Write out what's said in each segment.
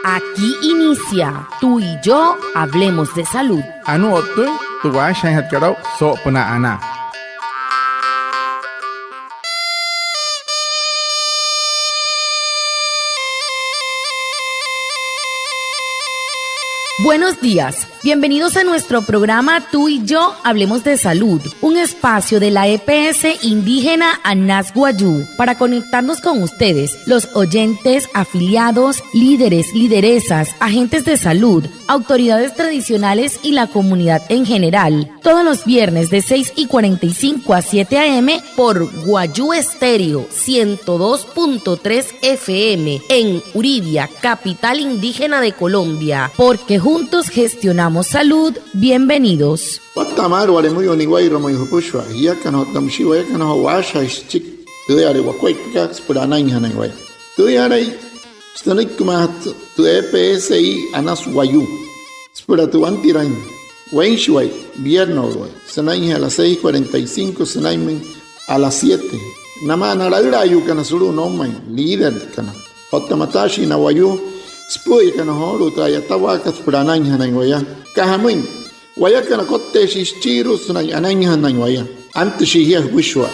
Aquí inicia Tú y yo hablemos de salud. Anu otu tu wa shan hat karau so puna ana. Buenos días, bienvenidos a nuestro programa Tú y yo hablemos de salud, un espacio de la EPS indígena Anas Wayuu para conectarnos con ustedes, los oyentes, afiliados, líderes, lideresas, agentes de salud, autoridades tradicionales y la comunidad en general, todos los viernes de 6:45 a 7 a.m. por Wayuu Estéreo 102.3 FM en Uribia, capital indígena de Colombia, porque juntos gestionamos salud. Bienvenidos. Watamar wale muy oniguay romo yupushwa ya kana tamshiwa ya kana washa ischik tuyare wakweka spurana inhana iguay tuyare stanik kumat tu EPSI Anas Wayuu spura tu antiran wenshway viernes sanai a las 6:45 sanai a las 7 nama narayrayu kana suru nomay líder kana hotamatashi na Wayuu Spui kana holu traya tawaka spranañ hanay waya kahamin waya kana kotte shischiru sunay anañ hanay waya antes shihia wishwa.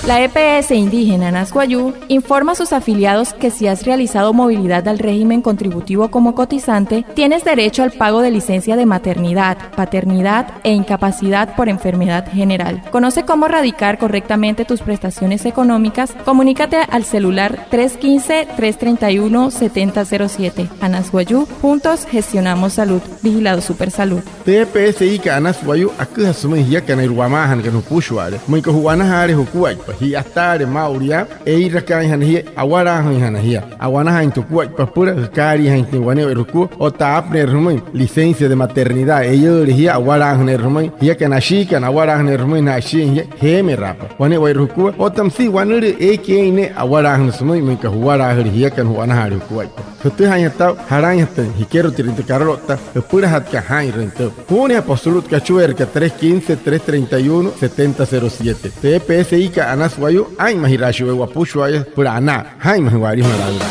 La EPS indígena Anas Wayuu informa a sus afiliados que si has realizado movilidad al régimen contributivo como cotizante, tienes derecho al pago de licencia de maternidad, paternidad e incapacidad por enfermedad general. Conoce cómo radicar correctamente tus prestaciones económicas. Comunícate al celular 315-331-7007. Anas Wayuu, juntos gestionamos salud. Vigilado Supersalud. TPSI ka Anas Wayuu akha sumai hiya kana irwamahan kana pushware muy ko huana hare hukuai hi atare mauria e irakan han hi awara han hi awana han to kuai papura kari han te wane ruku o taapne rumai licencia de maternidad e yo hi awara han rumai hi kana shi kana awara han rumai na shi he me rapa wane wai ruku o tamsi wanure e ke ne awara han sumai me ka huara hi kan huana hare kuai tu han ta haran ta hi kero tirinte karota pura hat ka han rento pune absolut ka chuer ka 315-331-7007 TPSI ka Anas Wayuu ay mahirashi we wapushu ay pura ana ay mahiwari maranga.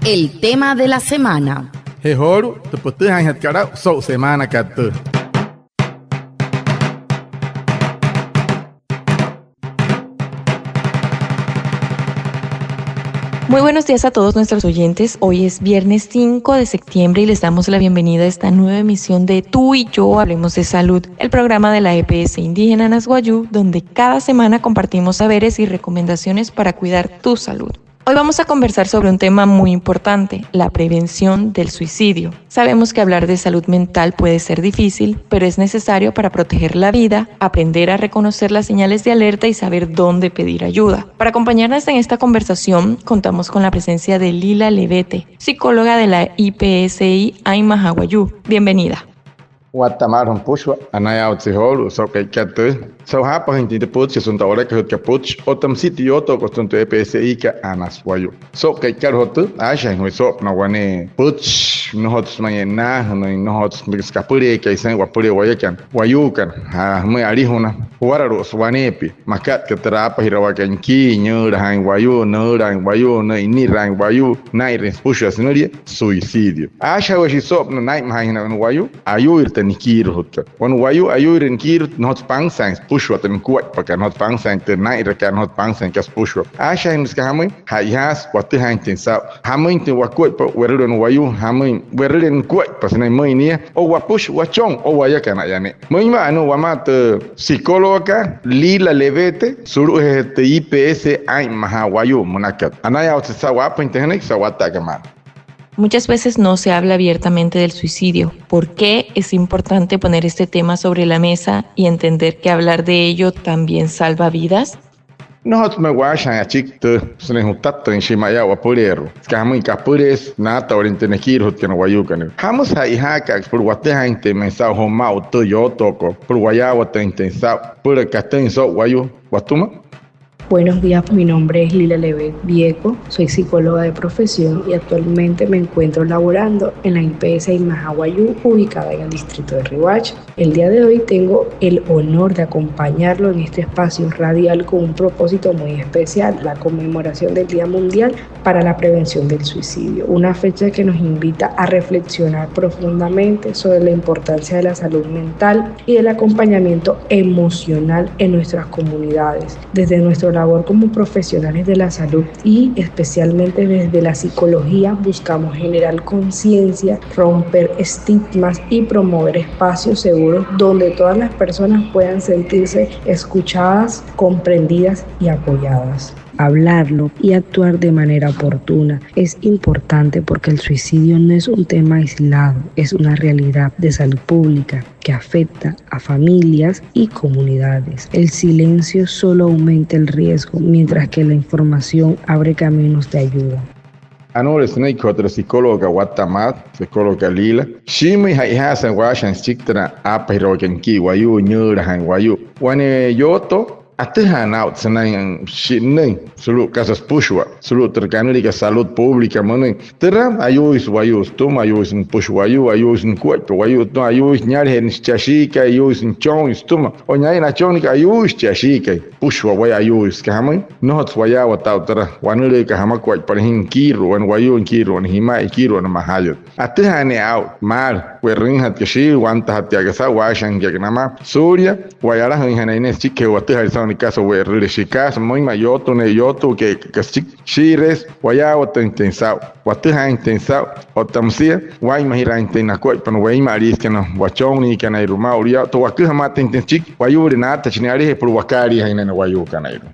El tema de la semana. Hehoru te putu han hat kara so semana kat. Muy buenos días a todos nuestros oyentes. Hoy es viernes 5 de septiembre y les damos la bienvenida a esta nueva emisión de Tú y yo hablemos de salud, el programa de la EPS indígena Anas Wayuu, donde cada semana compartimos saberes y recomendaciones para cuidar tu salud. Hoy vamos a conversar sobre un tema muy importante, la prevención del suicidio. Sabemos que hablar de salud mental puede ser difícil, pero es necesario para proteger la vida, aprender a reconocer las señales de alerta y saber dónde pedir ayuda. Para acompañarnos en esta conversación, contamos con la presencia de Lila Levete, psicóloga de la IPSI Aymaha Wayuu. Bienvenida. Watamaron pushwa anaya utsiholu so kaikate so hapa hinti de putch sun tawre ka hut putch otam sitio to kostun to EPSI ka Anas Wayuu so kaikar hotu asha ngoi so na wane putch no hot smayena no hot skapure ka isen wapure wayakan Wayuu kan ha mai ari hona wararu swanepi makat ka terapa hirawa kan ki nyura han Wayuu no ran Wayuu no ini ran Wayuu nai res pushwa sinoria suicidio asha washi so na nai mahina Wayuu ayu nikir hutta wan Wayuu ayurin kir not pang sang pushwa ten kuat pakan not pang sang ten nai rekan not pang sang kas pushwa asha in ska hamin hayas watu hang ten sa hamin te wakuat pa werun Wayuu hamin werun kuat pasnai mai ni o wa push wa chong o wa yakana yani mai ma anu wa mat psicóloga Lila Levete suru te IPS Aymaha Wayuu munakat anaya utsa wa pentenek sa wata kamar. Muchas veces no se habla abiertamente del suicidio. ¿Por qué es importante poner este tema sobre la mesa y entender que hablar de ello también salva vidas? Nosotros me guachan a chicto, se les juntato en Shimaya o Purero. Escamos en Capures, nata oriente Nekir, que no Wayucan. Jamos a Ihacax por Guateja intensao, Homao, yo toco, por Guayagua te intensao, por el Castén so Wayuu, Guatuma. Buenos días, mi nombre es Lila Levet Vieco, soy psicóloga de profesión y actualmente me encuentro laborando en la IPS Imaja Guayú, ubicada en el distrito de Riohacha. El día de hoy tengo el honor de acompañarlo en este espacio radial con un propósito muy especial, la conmemoración del Día Mundial para la Prevención del Suicidio, una fecha que nos invita a reflexionar profundamente sobre la importancia de la salud mental y del acompañamiento emocional en nuestras comunidades, desde nuestra labor como profesionales de la salud y especialmente desde la psicología buscamos generar conciencia, romper estigmas y promover espacios seguros donde todas las personas puedan sentirse escuchadas, comprendidas y apoyadas. Hablarlo y actuar de manera oportuna es importante porque el suicidio no es un tema aislado, es una realidad de salud pública que afecta a familias y comunidades. El silencio solo aumenta el riesgo, mientras que la información abre caminos de ayuda. Anore snake otra psicóloga Guatamat, psicóloga Lila. Shimi haihasan washan chiktra apairoken ki wayu nyura han wayu. Wane yoto Atihan out senang shineng sulu kasas pushwa sulu terkanu di salud pública mana terang ayus wayus tu ayus pushwayu ayus kuat wayu tu ayus nyari hen chashika ayus chong istuma o nyai na chong ka ayus chashika pushwa way ayus kaman not waya watau tera wanule ka hama kuat parhin kiro wan wayu kiro wan hima kiro na mahayot atihan out mar werin hat kashi wanta hat ya sa washan ya nama surya wayara han ines chike watah ni caso we rishikas muy mayoto ne yoto que shires waya intensao wataha intensao otamsia wai mahira intena ko pan wai maris que no wachoni que na ruma uria to wakha mata intensik wayure nata chinari por wakari haina wayu kanairu.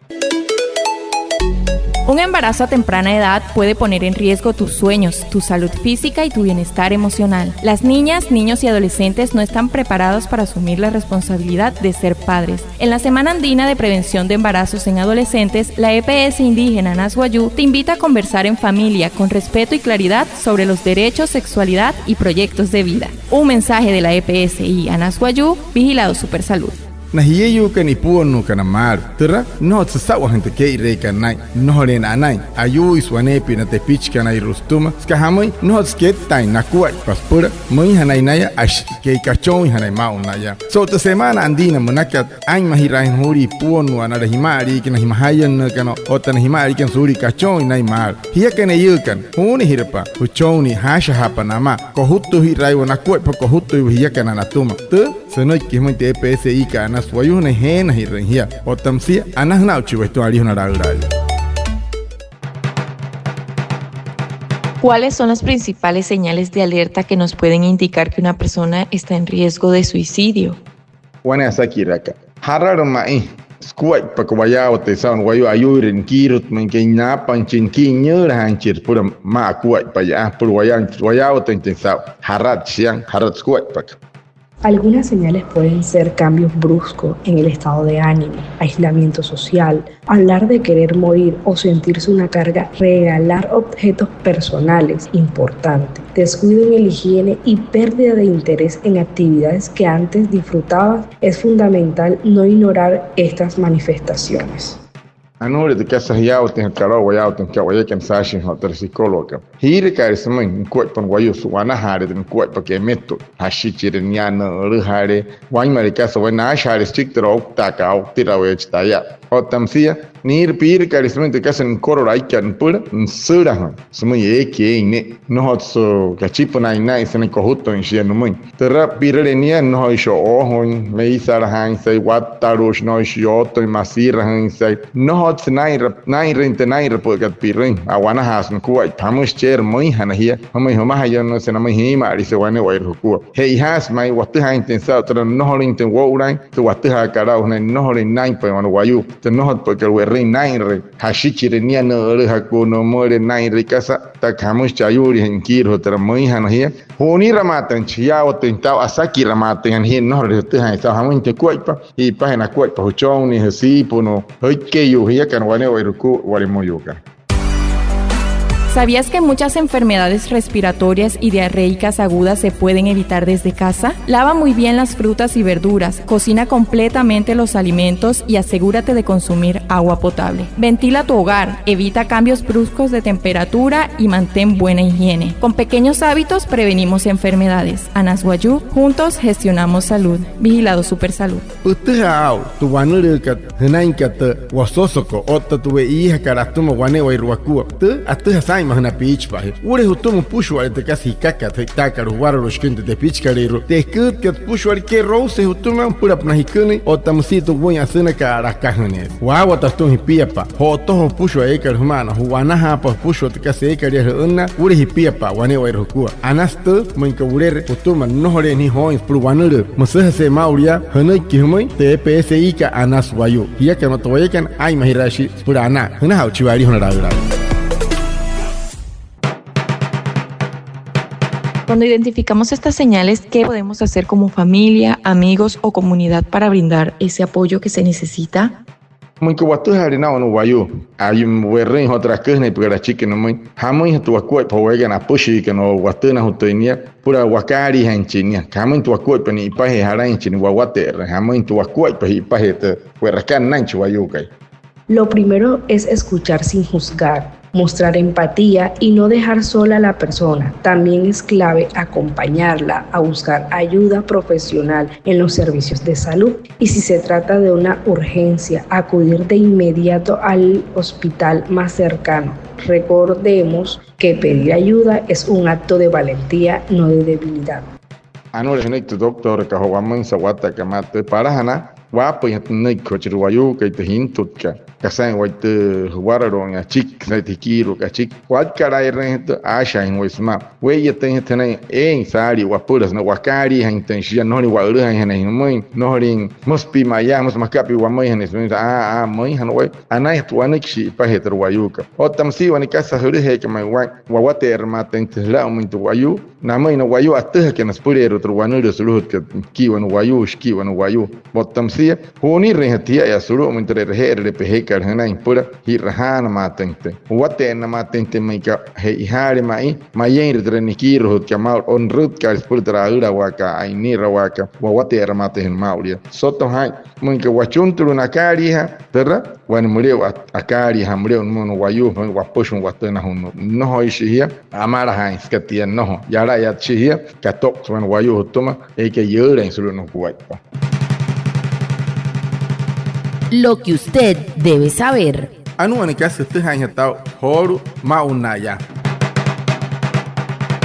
Un embarazo a temprana edad puede poner en riesgo tus sueños, tu salud física y tu bienestar emocional. Las niñas, niños y adolescentes no están preparados para asumir la responsabilidad de ser padres. En la Semana Andina de Prevención de Embarazos en Adolescentes, la EPS indígena Anas Guayú te invita a conversar en familia con respeto y claridad sobre los derechos, sexualidad y proyectos de vida. Un mensaje de la EPS y Anas Guayú, Vigilado Supersalud. Na hiyeyu kan ipuonu kana mar tera no tsawa hante ke re kanai no ren anai ayu iswane pina te pitch kana irustuma skahamai no sket tai na kuat paspura mui hanai naya ash ke kachon hanai maunaya so ta semana andina munakat ain mahirain huri puonu anara himari kina himahayan kana otana himari kan suri kachon nai mar hiya kana yukan huni hirpa uchoni hasha hapa nama kohuttu hirai wana kuat pa kohuttu hiya kana natuma tu senoi kimai te PSI kana Wayuh nehena hirrenhia otamsia anahna uchiwesto alihuna raural. ¿Cuáles son las principales señales de alerta que nos pueden indicar que una persona está en riesgo de suicidio? Wana sakiraka hararmai skuai pakwaya otesan wayu ayurin kirut menkeina panchin kinyur hancir pura ma kuai paya pur wayan waya otentensao harat siang harat skuai pak. Algunas señales pueden ser cambios bruscos en el estado de ánimo, aislamiento social, hablar de querer morir o sentirse una carga, regalar objetos personales, importante, descuido en la higiene y pérdida de interés en actividades que antes disfrutabas. Es fundamental no ignorar estas manifestaciones. Anore de casa yao ten karo wayao ten ka waye kan sashi hotel psicóloga hire ka ismen ko pan wayo suwana hare den ko pa ke meto hashi chiren yana hare wai mari casa wana share strict ro ta ka o tira we chaya o tamsia nir pir ka ismen de casa en koro rai kan pura sura ha sumo ye ke ne no hot so ka chipona ina sen ko hutto in shia no mun tera pirere nia no sho o hon me isara han sai wat tarosh no shio to masira han sai no nai rente nai repogat pirin awana has no kuai pamus cher moi hanahia homai homa hayan no sena mai hima ari se wane wai ruku hey has mai watu ha intensa tra no horin ten wo urai to watu ha kara una no horin nai pa wan wayu te no hot porque we rin nai re hashichire nia no re haku no more nai re casa ta kamus chayuri hen kiro tra moi hanahia honi ramatan chia o tentao asaki ramatan hen no re te ha sa hamun te kuai pa i pa na kuai pa chong ni hasi puno hoi ke yu kan wane wairuku wale moyoka. ¿Sabías que muchas enfermedades respiratorias y diarreicas agudas se pueden evitar desde casa? Lava muy bien las frutas y verduras, cocina completamente los alimentos y asegúrate de consumir agua potable. Ventila tu hogar, evita cambios bruscos de temperatura y mantén buena higiene. Con pequeños hábitos prevenimos enfermedades. Anas Guayú, juntos gestionamos salud. Vigilado Supersalud. Utahao, tu wanurukat, henainkat, wasosoko, otta tuve hija karastuma wanewa irwakua. Tu atuha imagina pichpaje. Ure hutumu pushware te kasi kaka te takar waro shkinte te pichkarero. Te skut kat pushware ke rose hutuma pura pnahikuni o tamsito bunya sena ka arakahane. Wawa tastum hipiapa. Ho toho pushwa ekar humana huanaha pa pushwa te kasi ekar unna ure hipiapa wanewa irhukua. Anastu moinka urere hutuma nohore ni hoins pur wanuru. Musaha se mauria hanai kihumai te PSI ka Anas Guayú. Hiya ka matoyekan ay mahirashi pura ana. Hana hauchiwari honorable. Cuando identificamos estas señales, ¿qué podemos hacer como familia, amigos o comunidad para brindar ese apoyo que se necesita? Muito watu hari na no Guayú. Ayum werren otras cosas ni para chique no muy. Hamoy tu akoi pa wega na pushi que no watu na hutoinia pura wakari hanchinia. Hamoy tu akoi pa ni pahe haranchi ni wawate. Hamoy tu akoi pa hi pahe te werrakan nanchi Guayú kai. Lo primero es escuchar sin juzgar, mostrar empatía y no dejar sola a la persona. También es clave acompañarla a buscar ayuda profesional en los servicios de salud y si se trata de una urgencia, acudir de inmediato al hospital más cercano. Recordemos que pedir ayuda es un acto de valentía, no de debilidad. Anore hnek tu doctor ka hawaman sawata ka mate parahana wapo hnek kochir Guayú ka te hintutka kasan waite wararo ya chik na tikiro ka chik wat karai rent asha in wisma we yeten tene en sari wapuras na wakari han tensia no ni waru han ne mãe no rin mospi maya mos makapi wa mãe han mãe han we anai tu aniki pa hetro Guayú ka otam si wani kasa huri he ka mai wa water maten tla muito Guayú na mãe no Guayú até que nas purero tro wanuro suluhut ka kiwa no Guayú skiwa no Guayú botam si honi rehatia ya sulu muito re pe karhana impura hirahana matente wate na matente maika heihare mai mayen renikiro hut kamal on rut ka spurtra ura waka ainira waka wate ramate en mauria soto hai munka wachuntru na kariha terra wan mureu akari hamreu no Guayú waposhun watena hunno no hoishia amara hai skatia no yara ya chihia katok wan Guayú hutuma eke yura en sulu no kuaipa. Lo que usted debe saber. Anuane que hace este año está Horu Maunaya.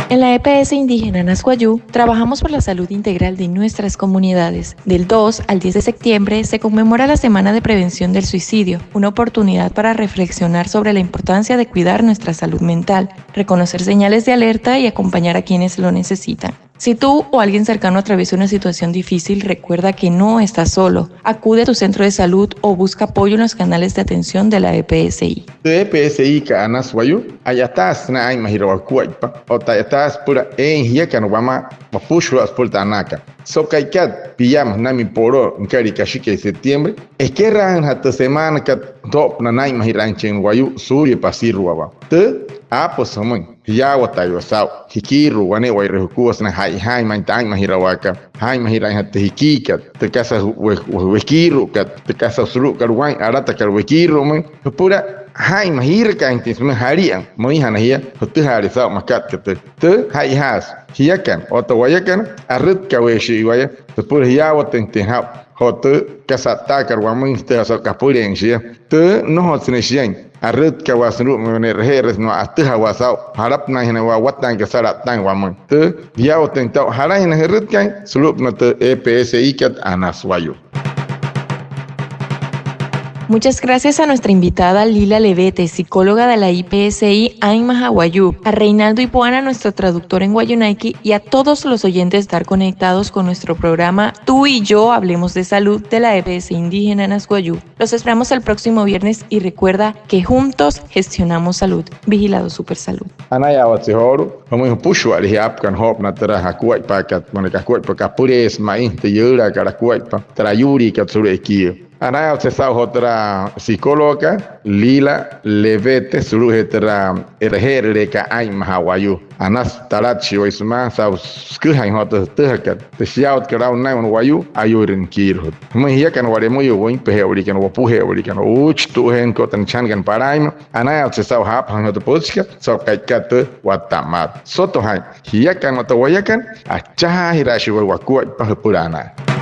En la EPS Indígena Anas Guayú trabajamos por la salud integral de nuestras comunidades. Del 2 al 10 de septiembre se conmemora la Semana de Prevención del Suicidio, una oportunidad para reflexionar sobre la importancia de cuidar nuestra salud mental, reconocer señales de alerta y acompañar a quienes lo necesitan. Si tú o alguien cercano atraviesa una situación difícil, recuerda que no estás solo. Acude a tu centro de salud o busca apoyo en los canales de atención de la EPSI. EPSI ka Anas Guayú, allá estás na ay mahirawakuaipa, o ta estás pura en hieka no vama mapushu aspulta anaka. So kaikat piyam nami poro nkari kashike de septiembre, es que ran hasta semana ka top na nay mahiranchen Guayú suri pasirwa. Te pues somon ya watayo sao hikiru wane wai rehukuas na hai mantan mahirawaka hai mahiran hatta hikika te casa wekiru ka te casa suru karwan arata kar wekiru man pura hai mahirka intis me harian moi hanahia hotu hari sao makat te hai has hiakan otawayakan arut kaweshi waya te pura ya watente ha hotu kasata karwan man te asal kapuren shia te no hotnesien arut ka wasru me reheres no atha wasau harap na hina wa watan ka sarat tan wa man te dia otentau harain herut kan sulup na te EPSI kat Anas Guayú. Muchas gracias a nuestra invitada Lila Levete, psicóloga de la IPSI Ainmaja Guayú, a Reinaldo Ipuana, nuestro traductor en Guayunaiki, y a todos los oyentes de estar conectados con nuestro programa Tú y Yo Hablemos de Salud de la EPS Indígena Anas Guayú. Los esperamos el próximo viernes y recuerda que juntos gestionamos salud. Vigilado Supersalud. Anaya watsihoru, vamos pushu ali apkan hop na tera hakuai pakat, maneka kuai pakapures mai te yura karakuai pa, trayuri katsure ki. Ana obsesao otra psicóloga Lila Levete suruhetra erherle ka ai mahawayu. Anas talachi oisma sa skuhain hotu tehkat. Tesiaut ka raun nai wayu ayurin kirhut. Mahia kan wale moyo woin peheuri kan wapuheuri kan uch tuhen ko tan chan kan paraim. Ana obsesao hap han hotu potska so kaikat watamat. Soto hai hia kan watawayakan acha hirashi wakua pahpurana.